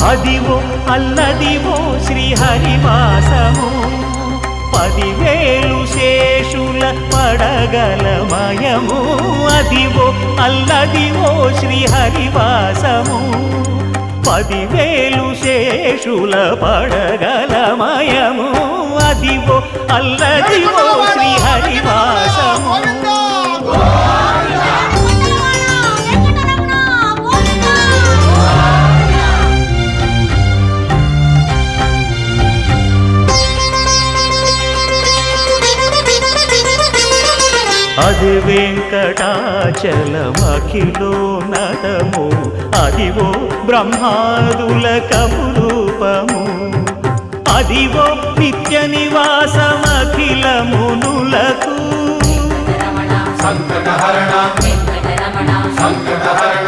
అదివో అల్లదివో శ్రీహరివాసము 10,000 శేషుల పడగలమయము అదివో అల్లదివో శ్రీహరివాసము 10,000 శేషుల పడగలమయము అదివో అల్లదివో శ్రీహరివాసము అది వెంకటాచలమఖిలో నటము అదివో బ్రహ్మాదుల కపురూపము అదివో నిత్య నివాసమఖిల మునులకు సంకటహరణ సంకటహరణ